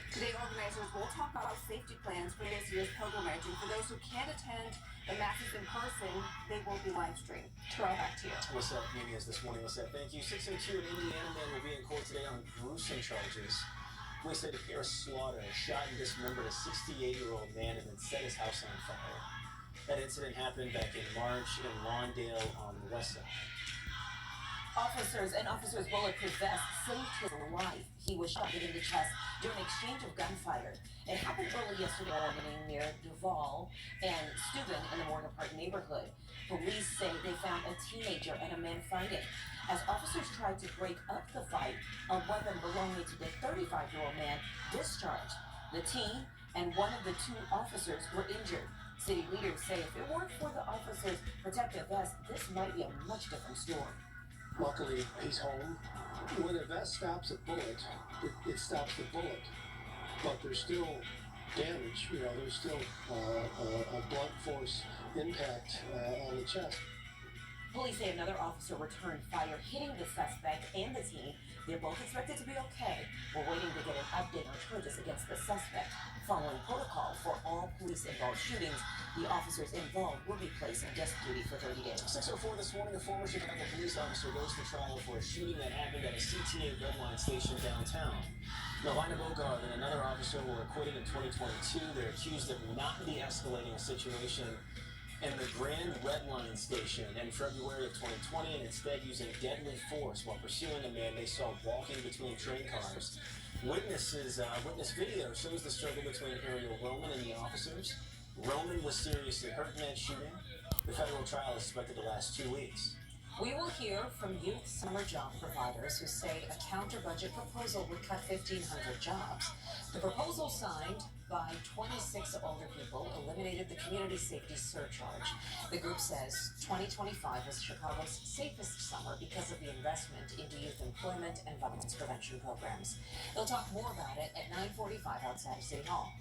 Today, organizers will talk about safety plans for this year's pilgrimage, and for those who can't attend the masses in person, they will be live streamed. Terrell, back to you. What's up, Nunez, this morning? What's up? Thank you. 602, an Indiana man will be in court today on gruesome charges. Police say Pierre Slaughter shot and dismembered a 68-year-old man and then set his house on fire. That incident happened back in March in Lawndale on the west side. Officers bullet vest saved his life. He was shot in the chest during an exchange of gunfire. It happened early yesterday morning near Duval and Steuben in the Morgan Park neighborhood. Police say they found a teenager and a man fighting. As officers tried to break up the fight, a weapon belonging to the 35-year-old man discharged. The teen and one of the two officers were injured. City leaders say if it weren't for the officers' protective vest, this might be a much different story. Luckily, he's home. When a vest stops a bullet, it stops the bullet. But there's still damage, there's still a blunt force impact on the chest. Police say another officer returned fire, hitting the suspect and the teen. They're both expected to be okay. We're waiting to get an update on charges against the suspect. Following protocol for all police-involved shootings, the officers involved will be placed on desk duty for 30 days. 6:04 this morning, a former Chicago police officer goes to trial for a shooting that happened at a CTA Red Line station downtown. Melina Bogard and another officer were acquitted in 2022. They're accused of not de-escalating a situation in the Grand Red Line station in February of 2020 and instead using deadly force while pursuing a man they saw walking between train cars. Witness video shows the struggle between Ariel Roman and the officers. Roman was seriously hurt in that shooting. The federal trial is expected to last 2 weeks. We will hear from youth summer job providers who say a counter-budget proposal would cut 1,500 jobs. The proposal, signed by 26 older people, eliminated the community safety surcharge. The group says 2025 was Chicago's safest summer because of the investment into youth employment and violence prevention programs. They'll talk more about it at 9:45 outside of City Hall.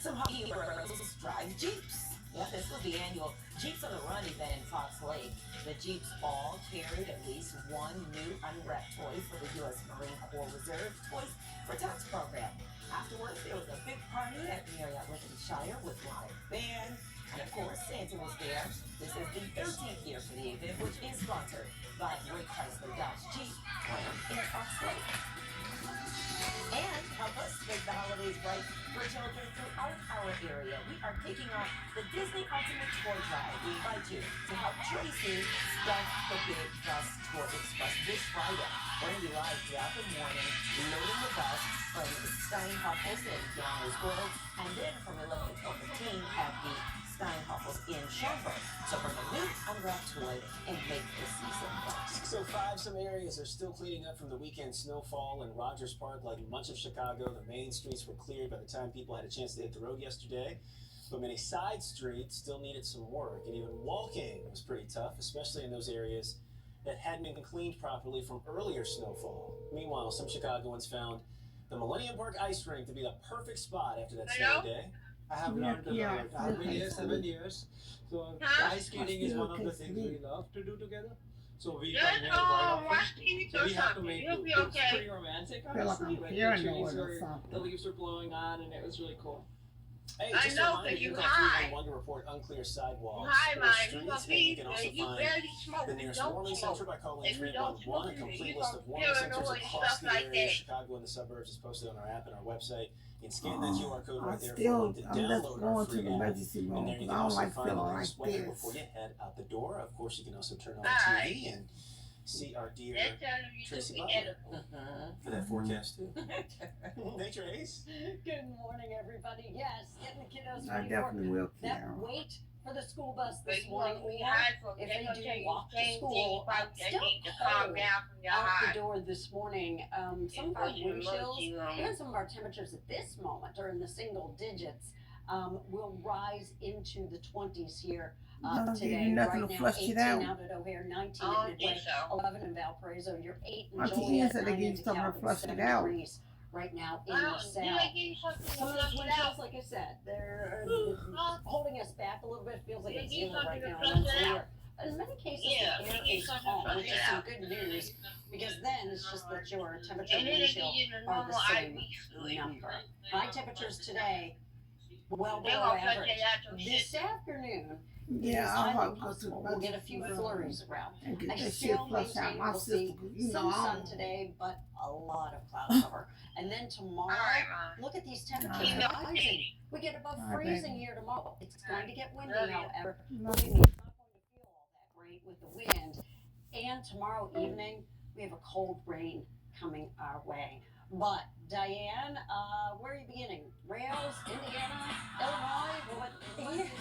Some hockey heroes drive Jeeps. Yeah, this was the annual Jeeps on the Run event in Fox Lake. The Jeeps all carried at least one new unwrapped toy for the U.S. Marine Corps Reserve Toys for Tots program. Afterwards, there was a big party at Marriott Lincolnshire with live band, and of course, Santa was there. This is the 13th year for the event, which is sponsored by Ray Chrysler Dodge Jeep in Fox Lake. And help us make the holidays bright for children throughout our area. We are kicking off the Disney Ultimate Toy Drive. We invite you to help Tracy stuff the Big Bus Tour Express this Friday. We're going to be live throughout the morning, loading the bus from Steinhoffels in Downers Grove, and then from 11 to 12:15 at the Steinhoffels in Schaumburg. So bring a new unwrapped toy and make the season fun. 6:05, some areas are still cleaning up from the weekend snowfall in Rogers Park. Like much of Chicago, the main streets were cleared by the time people had a chance to hit the road yesterday. But many side streets still needed some work, and even walking was pretty tough, especially in those areas that hadn't been cleaned properly from earlier snowfall. Meanwhile, some Chicagoans found the Millennium Park ice rink to be the perfect spot after that snowy day. I have learned a lot. I've been here 7 years. So ice skating is one of the things we love to do together. So we come here quite often. So we have to make do. It's pretty romantic, honestly. Like the leaves were blowing on, and it was really cool. Hey, I just know, a reminder, but you you can hide. One to report unclear sidewalks Hide, or man. streets, and you can also You find barely smoke. the You nearest don't warning smoke. center by calling If you don't 311. A smoke, complete you list don't of warning centers paranoid across stuff the like area, that. Chicago and the suburbs, is posted on our app and our website. You can scan that QR code right there if you still, want to I'm just download our going to free the app. emergency And room there you because can I don't also like find the feeling latest like weather this. before you head out the door. Of course, you can also turn on the Hi. TV and see our dear They're telling you to Tracy be Butler edible. for that forecast too. Nature Ace. Good morning, everybody. Yes, getting the kiddos I ready definitely will, for that Carol. wait for the school bus But this you morning, want to be or high for if they they gonna do tell you walk to same thing. school, You probably still need to calm cold down from your out high. the door this morning. Some of our wind chills and some of our temperatures at this moment are in the single digits. Will rise into the 20s here Don't give today. you nothing Right to now, flush 18 it out. out at O'Hare, 19 I at don't think Midway, so. 11 in Valparaiso. You're 8 in Auntie Joliet, Ian said they 9 gave into something to Calvin, flush it 7 out. degrees right now in I the don't, south. did I give you something to Some of flush those wind it chills, out? like I said, they're Huh? holding us back a little bit. Feels like Did I it's give you zero right something to now. flush And it that's out? clear. in many cases, Yeah, the air we need is something calm, to which is flush it some out. good news, because then it's just that your temperature And and then wind if chill you get a are the normal same IV fluid, number. High temperatures today, well they're below gonna flush average. it out your This system. afternoon, it Yeah, is I'll highly have to go to the possible we'll get a budget few for, flurries around. and get I that shit still flushed out maintain my we'll system, see 'cause you know some I sun don't. today, but a lot of cloud cover. And then tomorrow, Alright, Mom. look at these Alright. temperatures Email rising. Katie. We get above Alright, freezing baby. here tomorrow. It's going to get windy, Love you. however. Love Believe you. me, it's not going to feel all that great with the wind. And tomorrow evening, we have a cold rain coming our way. But Diane, where are you beginning? Rails, Indiana, Illinois? What is the latest?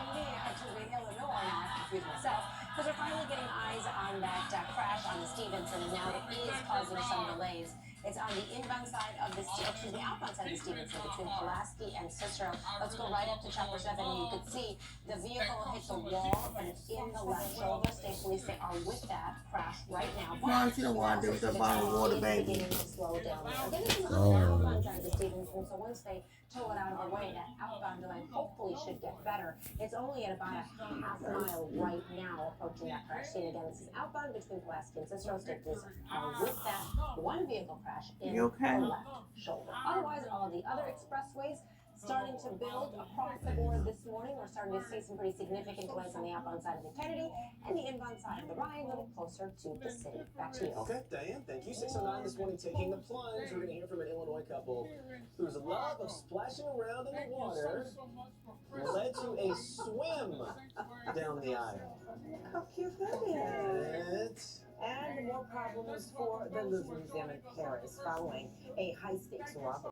Illinois, I have to confuse myself, because we're finally getting eyes on that crash on the Stevenson, and now it is causing some delays. It's on the outbound side of the Stevenson between Pulaski and Cicero. Let's go right up to Chopper 7, and you can see the vehicle hit the wall, but it's in the left shoulder. State police, they are with that crash right now. Mom, she don't want to do the bottle of water, baby. Beginning to slow down now. Then it's on the outbound side of the Stevenson, so once they tow it out of the way, that outbound delay hopefully should get better. It's only at about a half mile right now approaching that crash scene. Again, this is outbound between Pulaski and Cicero. State police are with that one vehicle crash in You okay? the left shoulder. Otherwise, all the other expressways starting to build across the board this morning. We're starting to see some pretty significant delays on the outbound side of the Kennedy and the inbound side of the Ryan, a little closer to the city. Back to you. Okay, Diane, thank you. 6:09 this morning, taking the plunge. We're going to hear from an Illinois couple whose love of splashing around in the water led to a swim down the aisle. How cute that is. It's And more problems for the Louvre Museum in Paris following a high-stakes robbery.